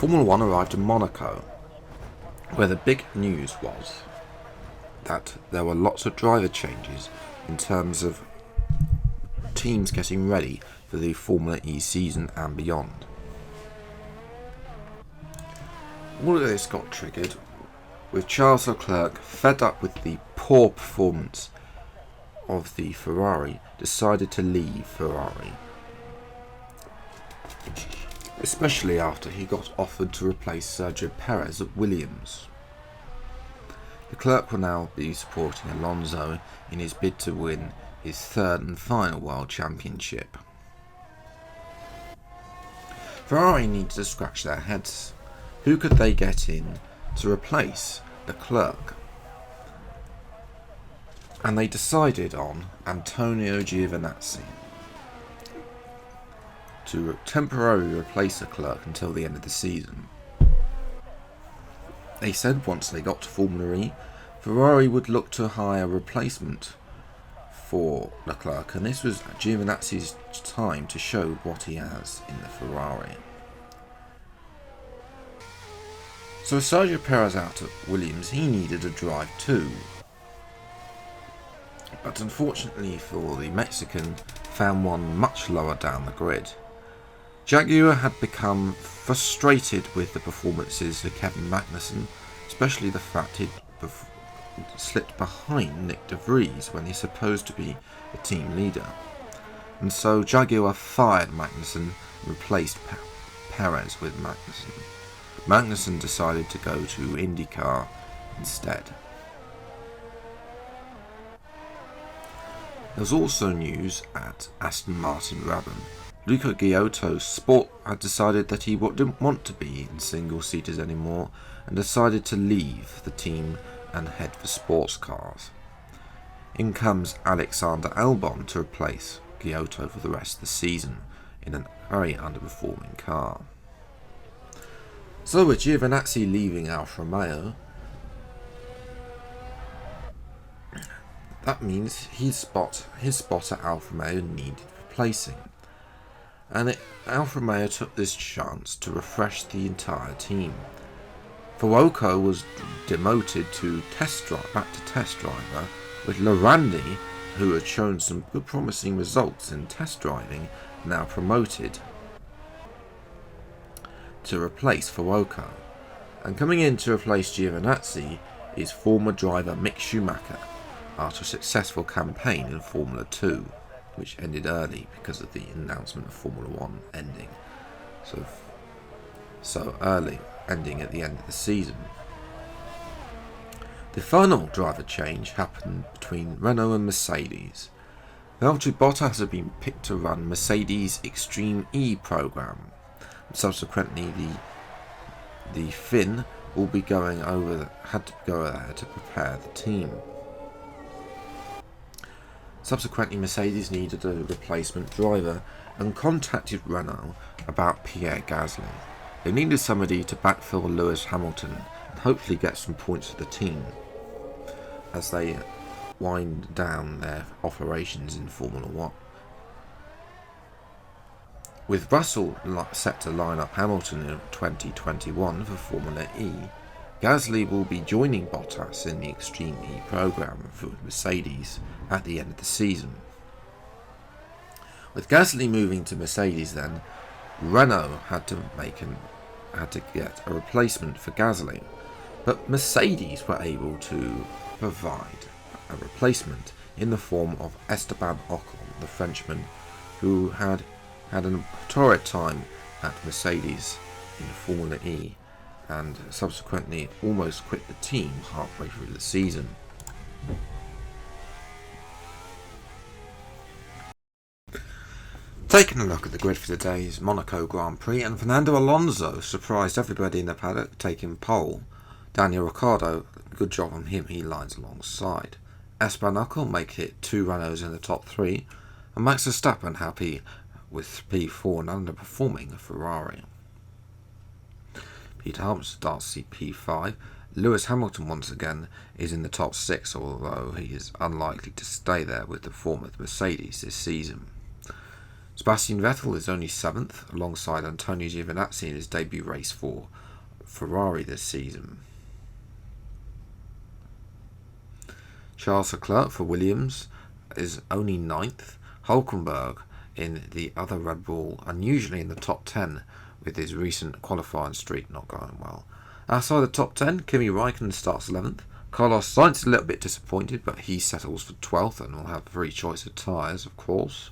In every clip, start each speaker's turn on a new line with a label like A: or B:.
A: Formula 1 arrived in Monaco, where the big news was that there were lots of driver changes in terms of teams getting ready for the Formula E season and beyond. All of this got triggered with Charles Leclerc, fed up with the poor performance of the Ferrari, decided to leave Ferrari, especially after he got offered to replace Sergio Perez at Williams. Leclerc will now be supporting Alonso in his bid to win his third and final World Championship. Ferrari needed to scratch their heads. Who could they get in to replace Leclerc? And they decided on Antonio Giovinazzi to temporarily replace Leclerc until the end of the season. They said once they got to Formula E, Ferrari would look to hire a replacement for Leclerc, and this was Giovinazzi's time to show what he has in the Ferrari. So with Sergio Perez out at Williams, he needed a drive too. But unfortunately for the Mexican, found one much lower down the grid. Jaguar had become frustrated with the performances of Kevin Magnussen, especially the fact he'd slipped behind Nick de Vries when he's supposed to be the team leader. And so Jaguar fired Magnussen and replaced Perez with Magnussen. Magnussen decided to go to IndyCar instead. There was also news at Aston Martin Brabham. Luca Giotto's Sport had decided that he didn't want to be in single-seaters anymore and decided to leave the team and head for sports cars. In comes Alexander Albon to replace Giotto for the rest of the season in a very underperforming car. So with Giovinazzi leaving Alfa Romeo, that means his spot at Alfa Romeo needed replacing. And Alfa Romeo took this chance to refresh the entire team. Fuoco was demoted to back to test driver, with Lorandi, who had shown some good promising results in test driving, now promoted to replace Fuoco. And coming in to replace Giovinazzi is former driver Mick Schumacher, after a successful campaign in Formula 2, which ended early because of the announcement of Formula 1 ending so early, ending at the end of the season. The final driver change happened between Renault and Mercedes. Valtteri Bottas had been picked to run Mercedes' Extreme E program. Subsequently, the Finn will be had to go there to prepare the team. Subsequently, Mercedes needed a replacement driver and contacted Renault about Pierre Gasly. They needed somebody to backfill Lewis Hamilton and hopefully get some points for the team as they wind down their operations in Formula 1. With Russell set to line up Hamilton in 2021 for Formula E, Gasly will be joining Bottas in the Extreme E program for Mercedes at the end of the season. With Gasly moving to Mercedes then, Renault had to get a replacement for Gasly, but Mercedes were able to provide a replacement in the form of Esteban Ocon, the Frenchman, who had a torrid time at Mercedes in Formula E and subsequently almost quit the team halfway through the season. Taking a look at the grid for today's Monaco Grand Prix, and Fernando Alonso surprised everybody in the paddock, taking pole. Daniel Ricciardo, good job on him, he lines alongside. Esteban Ocon make it 2 Renaults in the top 3, and Max Verstappen happy with P4 and underperforming a Ferrari. Pete Harms starts P5. Lewis Hamilton once again is in the top 6, although he is unlikely to stay there with the former Mercedes this season. Sebastian Vettel is only 7th, alongside Antonio Giovinazzi in his debut race for Ferrari this season. Charles Leclerc for Williams is only 9th. Hülkenberg in the other Red Bull, unusually in the top 10, with his recent qualifying streak not going well. Outside the top 10, Kimi Räikkönen starts 11th. Carlos Sainz is a little bit disappointed, but he settles for 12th and will have free choice of tyres, of course.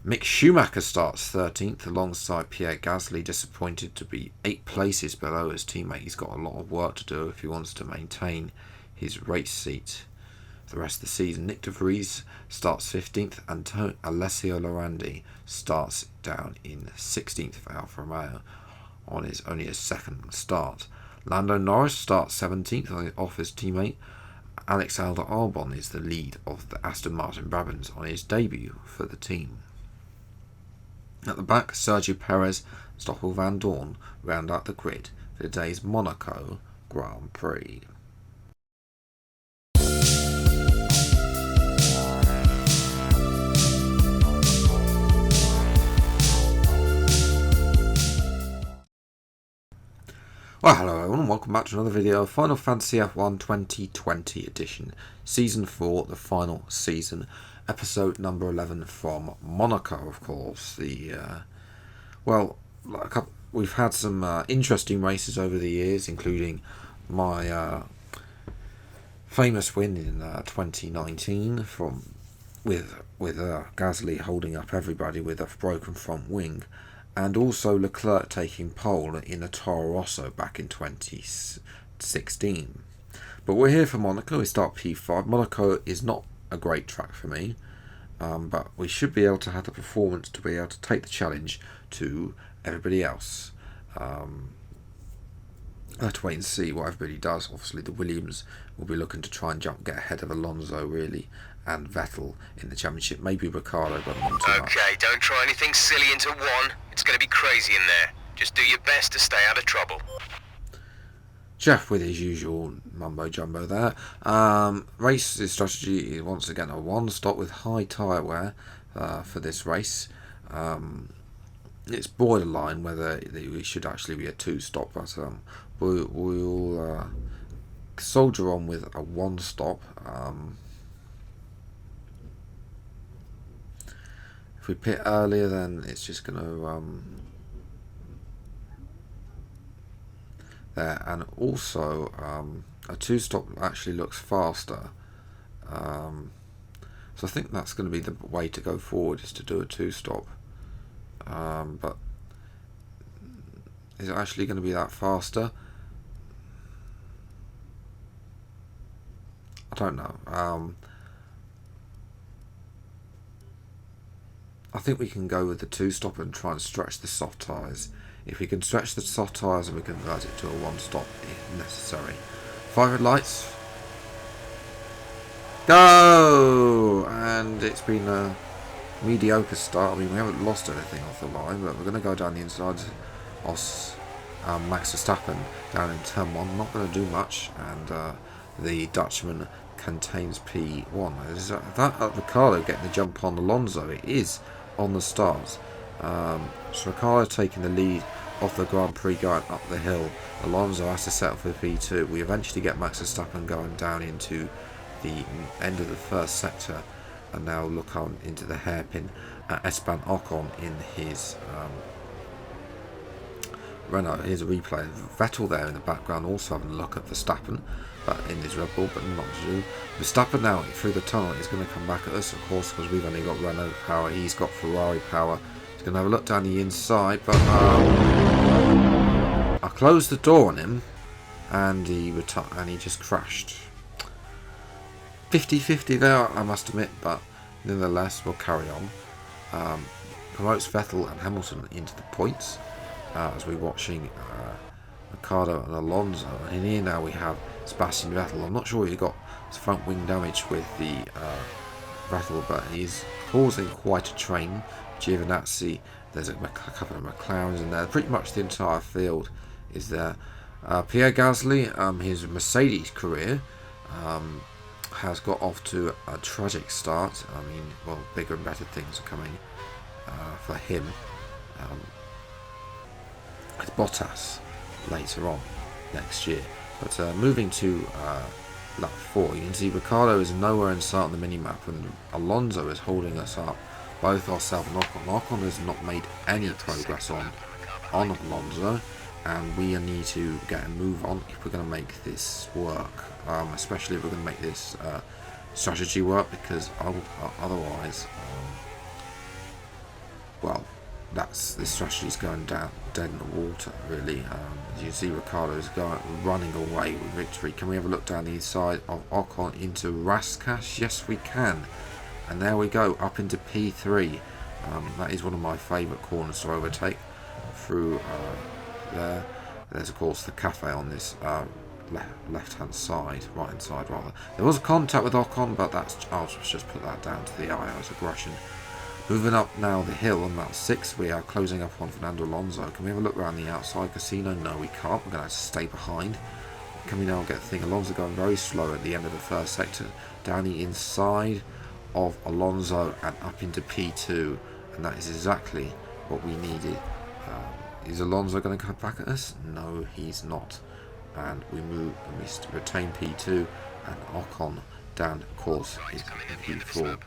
A: Mick Schumacher starts 13th alongside Pierre Gasly, disappointed to be 8 places below his teammate. He's got a lot of work to do if he wants to maintain his race seat for the rest of the season. Nick de Vries starts 15th and Alessio Lorandi starts down in 16th for Alfa Romeo on his only his second start. Lando Norris starts 17th off his teammate. Alexander Albon is the lead of the Aston Martin Brabants on his debut for the team. At the back, Sergio Perez and Stoffel Van Dorn round out the grid for today's Monaco Grand Prix. Well, hello everyone and welcome back to another video of Final Fantasy F1 2020 edition, Season 4, the final season, episode number 11 from Monaco, of course. We've had some interesting races over the years, including my famous win in 2019 with Gasly holding up everybody with a broken front wing. And also Leclerc taking pole in a Toro Rosso back in 2016. But we're here for Monaco. We start P5. Monaco is not a great track for me, but we should be able to have the performance to be able to take the challenge to everybody else. Let's wait and see what everybody does. Obviously the Williams will be looking to try and get ahead of Alonso really, and Vettel in the championship. Maybe Ricciardo got them on too much.
B: Okay, don't try anything silly into one. It's going to be crazy in there. Just do your best to stay out of trouble.
A: Jeff with his usual mumbo jumbo there. Race strategy is once again a one stop with high tyre wear for this race. It's borderline whether we should actually be a 2-stop, but we'll soldier on with a 1-stop. If we pit earlier, then it's just going to there, and also a 2-stop actually looks faster. So I think that's going to be the way to go forward, is to do a 2-stop. But is it actually going to be that faster? I don't know. I think we can go with the 2-stop and try and stretch the soft tyres. If we can stretch the soft tyres, and we can convert it to a 1-stop if necessary. 5 red lights. Go! And it's been a mediocre start. I mean, we haven't lost anything off the line, but we're going to go down the inside of Max Verstappen down in turn 1. Not going to do much, and the Dutchman contains P1. Is that Ricciardo getting the jump on Alonso? It is on the start. So Ricciardo taking the lead off the Grand Prix going up the hill. Alonso has to settle for P2. We eventually get Max Verstappen going down into the end of the first sector, and now look on into the hairpin at Esteban Ocon in his Renault. Here's a replay. Vettel there in the background also having a look at Verstappen, but in his Red Bull, but not to do. Verstappen now through the tunnel is going to come back at us, of course, because we've only got Renault power. He's got Ferrari power. He's going to have a look down the inside, but I closed the door on him, and he just crashed. 50-50 there, I must admit, but nonetheless, we'll carry on. Promotes Vettel and Hamilton into the points as we're watching Ricciardo and Alonso. And here now we have Sebastian Vettel. I'm not sure he got his front wing damage with the Vettel, but he's causing quite a train. Giovinazzi, there's a couple of McLarens in there. Pretty much the entire field is there. Pierre Gasly, his Mercedes career has got off to a tragic start. I mean, well, bigger and better things are coming. for him. With Bottas later on next year. But moving to lap 4, you can see Ricciardo is nowhere in sight on the mini-map, and Alonso is holding us up. Both ourselves and Ocon. Ocon has not made any progress on Alonso, and we need to get a move on if we're going to make this work, especially if we're going to make this strategy work, because otherwise, well, this strategy is going down dead in the water, really. As you see, Ricciardo is running away with victory. Can we have a look down the inside of Ocon into Rascash? Yes, we can. And there we go, up into P3. That is one of my favourite corners to overtake. Through there. There's of course the cafe on this left-hand side, right-hand side rather. There was a contact with Ocon, but I'll just put that down to the IO's aggression. Moving up now the hill on lap 6, we are closing up on Fernando Alonso. Can we have a look around the outside casino? No, we can't. We're going to have to stay behind. Can we now get the thing? Alonso going very slow at the end of the first sector. Down the inside of Alonso and up into P2. And that is exactly what we needed. Is Alonso going to come back at us? No, he's not. And we move and we retain P2. And Ocon down, of course, is P4.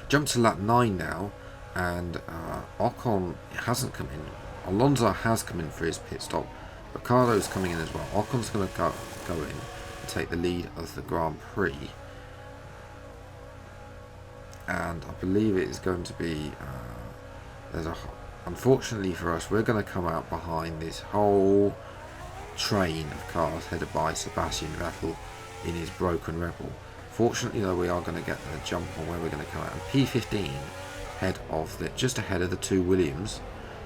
A: Jump to lap 9 now, and Ocon hasn't come in. Alonso has come in for his pit stop. Ricciardo's coming in as well. Ocon's going to go in and take the lead of the Grand Prix. And I believe it is going to be... unfortunately for us, we're going to come out behind this whole train of cars headed by Sebastian Vettel in his broken Rebel. Fortunately, though, we are going to get the jump on where we're going to come out. And P15, just ahead of the two Williams,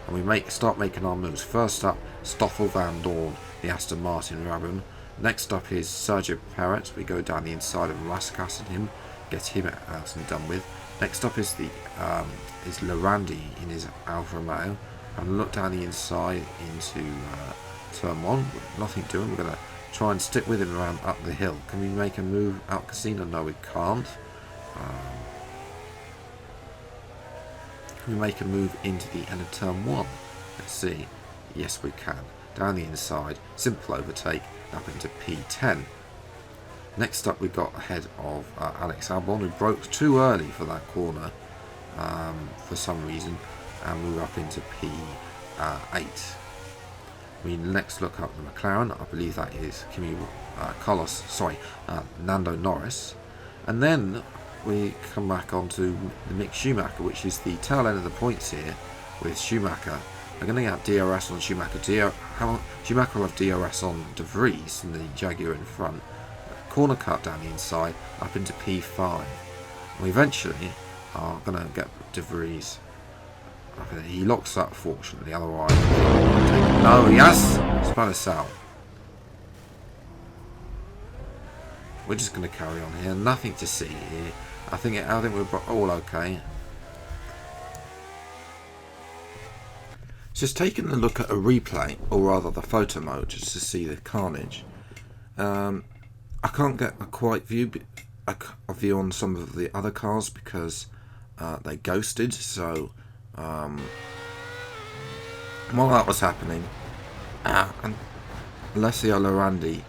A: and we start making our moves. First up, Stoffel Van Dorn, the Aston Martin Rabun. Next up is Sergio Perez. We go down the inside of Rascass and him, get him out and done with. Next up is Lorandi in his Alfa Romeo, and look down the inside into turn 1. Nothing doing. We're going to try and stick with him around up the hill. Can we make a move out casino? No, we can't. Can we make a move into the end of turn 1? Let's see. Yes, we can. Down the inside, simple overtake, up into P10. Next up, we got ahead of Alex Albon, who broke too early for that corner for some reason, and move up into P8. We next look up the McLaren. I believe that is Nando Norris. And then we come back onto the Mick Schumacher, which is the tail end of the points here with Schumacher. We're going to get DRS on Schumacher. Schumacher will have DRS on De Vries and the Jaguar in front. Corner cut down the inside up into P5. We eventually are going to get De Vries. He locks up, fortunately, otherwise... No, yes! Spanish out. We're just going to carry on here. Nothing to see here. I think we're all okay. Just taking a look at a replay, or rather the photo mode, just to see the carnage. I can't get a view on some of the other cars because they ghosted, so... while that was happening, Alessio Lorandi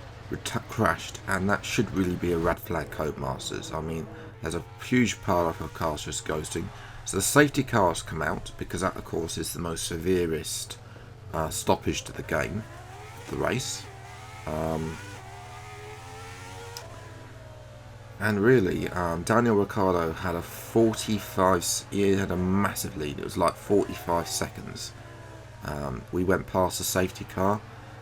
A: crashed, and that should really be a red flag, Codemasters. I mean, there's a huge pile of cars just ghosting. So the safety cars come out, because that, of course, is the most severest stoppage to the game, the race. And really, Daniel Ricciardo had he had a massive lead. It was like 45 seconds. We went past the safety car.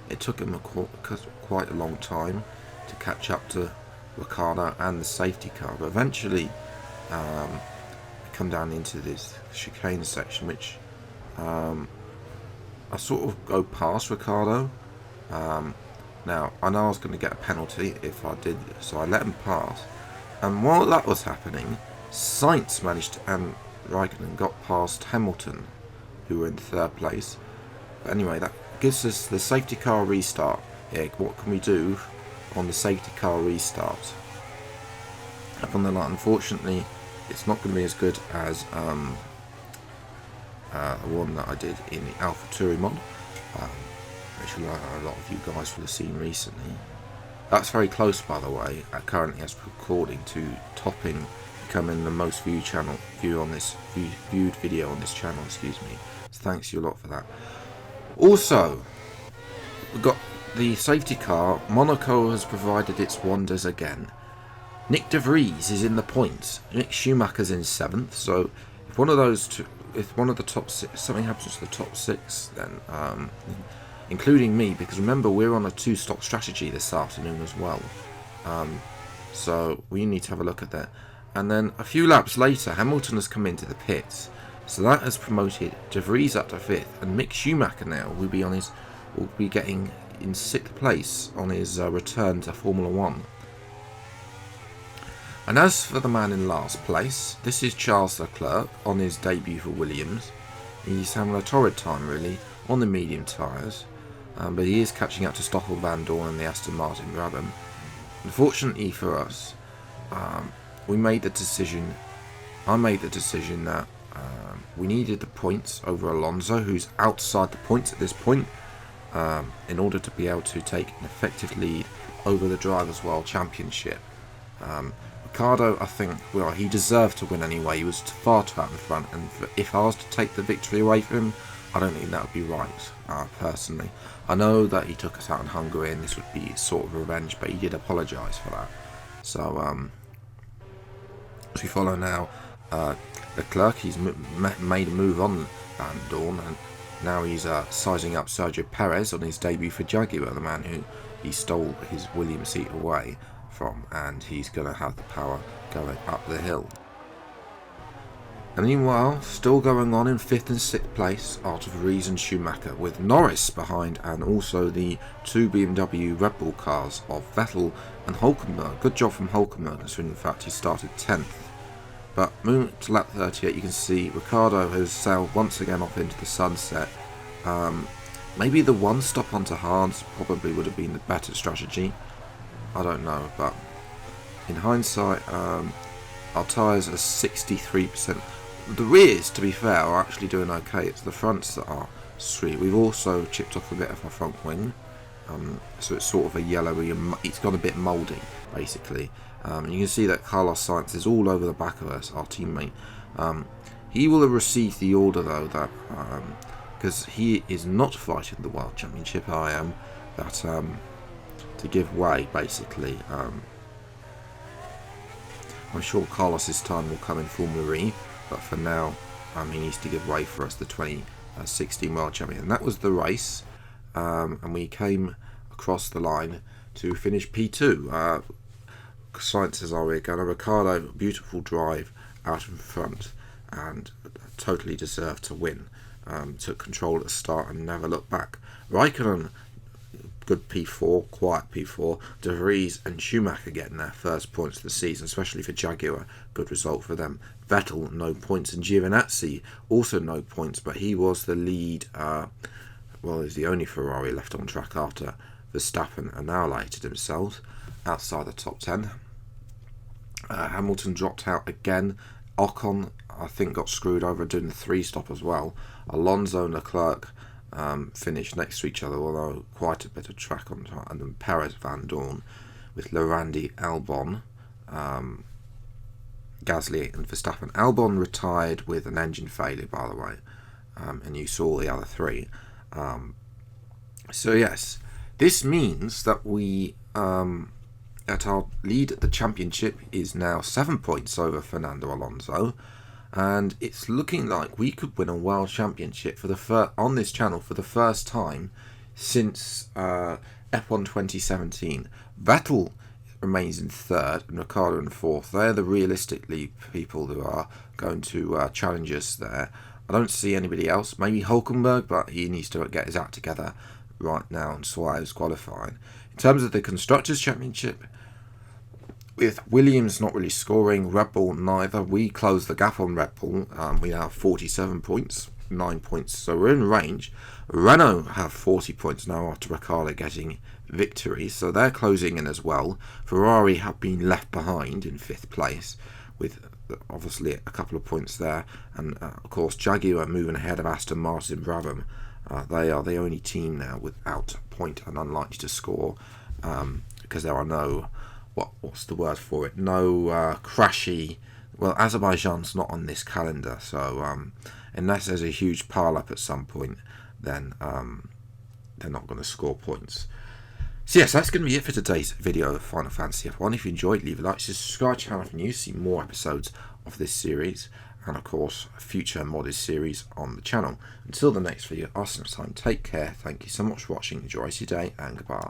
A: It took him quite a long time to catch up to Ricciardo and the safety car. But eventually, we come down into this chicane section, which I sort of go past Ricciardo. Now, I know I was going to get a penalty if I did, so I let him pass. And while that was happening, Sainz and Raikkonen got past Hamilton, who were in third place. But anyway, that gives us the safety car restart. Yeah, what can we do on the safety car restart? Up on the line, unfortunately, it's not going to be as good as the one that I did in the AlphaTauri mod, which a lot of you guys will have seen recently. That's very close, by the way, currently as recording, to topping, becoming the most viewed video on this channel. Excuse me. So thanks you a lot for that. Also, we've got the safety car. Monaco has provided its wonders again. Nick De Vries is in the points. Mick Schumacher's in 7th. So if one of those two, if one of the top 6, something happens to the top 6, then including me, because remember we're on a 2-stop strategy this afternoon as well. So we need to have a look at that. And then a few laps later, Hamilton has come into the pits. So that has promoted De Vries up to 5th, and Mick Schumacher now will be getting in 6th place on his return to Formula 1. And as for the man in last place, this is Charles Leclerc on his debut for Williams. He's having a torrid time really on the medium tyres, but he is catching up to Stoffel Van Dorn and the Aston Martin Brabham. Unfortunately for us, I made the decision that we needed the points over Alonso, who's outside the points at this point, in order to be able to take an effective lead over the Drivers' World Championship. Ricciardo, I think, well, he deserved to win anyway. He was far too out in front, and if I was to take the victory away from him, I don't think that would be right, personally. I know that he took us out in Hungary, and this would be sort of revenge, but he did apologise for that. So, as we follow now, Leclerc, he's made a move on Van Dorn, and now he's sizing up Sergio Perez on his debut for Jaguar, the man who he stole his Williams seat away from, and he's going to have the power going up the hill. And meanwhile, still going on in 5th and 6th place are De Vries and Schumacher, with Norris behind, and also the 2 BMW Red Bull cars of Vettel and Hulkenberg. Good job from Hulkenberg, considering the fact he started 10th. But moving to lap 38, you can see Ricciardo has sailed once again off into the sunset. Maybe the one stop onto hards probably would have been the better strategy. I don't know, but in hindsight, our tyres are 63%. The rears, to be fair, are actually doing okay. It's the fronts that are sweet. We've also chipped off a bit of our front wing, so it's sort of a yellowy, it's gone a bit mouldy, basically. You can see that Carlos Sainz is all over the back of us, our teammate. He will have received the order, though, that because he is not fighting the World Championship, I am, that to give way, basically. I'm sure Carlos's time will come in Formula E, but for now, he needs to give way for us, the 2016 World Champion. And that was the race, and we came across the line to finish P2. Sainz is our rear gunner. Ricciardo, beautiful drive out in front, and totally deserved to win. Took control at the start and never looked back. Raikkonen, good P4, quiet P4. De Vries and Schumacher getting their first points of the season, especially for Jaguar. Good result for them. Vettel, no points, and Giovinazzi, also no points, but he was the lead. He's the only Ferrari left on track after Verstappen annihilated himself outside the top 10. Hamilton dropped out again. Ocon, I think, got screwed over doing the 3-stop as well. Alonso and Leclerc finished next to each other, although quite a bit of track on time. And then Perez, Van Dorn, with Lorandi, Albon, Gasly and Verstappen. Albon retired with an engine failure, by the way, and you saw the other 3. So yes, this means that we that our lead at the championship is now 7 points over Fernando Alonso, and it's looking like we could win a world championship for on this channel for the first time since F1 2017. Vettel remains in 3rd and Ricciardo in 4th. They're the realistically people who are going to challenge us there. I don't see anybody else. Maybe Hulkenberg, but he needs to get his act together right now, and Suarez qualifying. In terms of the Constructors' Championship, with Williams not really scoring, Red Bull neither, we closed the gap on Red Bull. We now have 47 points, 9 points, so we're in range. Renault have 40 points now after Ricciardo getting victory, so they're closing in as well. Ferrari have been left behind in 5th place with obviously a couple of points there, and of course Jaguar moving ahead of Aston Martin Brabham. They are the only team now without point and unlikely to score, because there are no, what's the word for it? No crashy. Well, Azerbaijan's not on this calendar, so unless there's a huge pile up at some point, then they're not going to score points. So yes, that's going to be it for today's video of Final Fantasy F1. If you enjoyed, leave a like, subscribe to the channel if you're new to see more episodes of this series, and of course future modded series on the channel. Until the next video, awesome time, take care, thank you so much for watching, enjoy your day, and goodbye.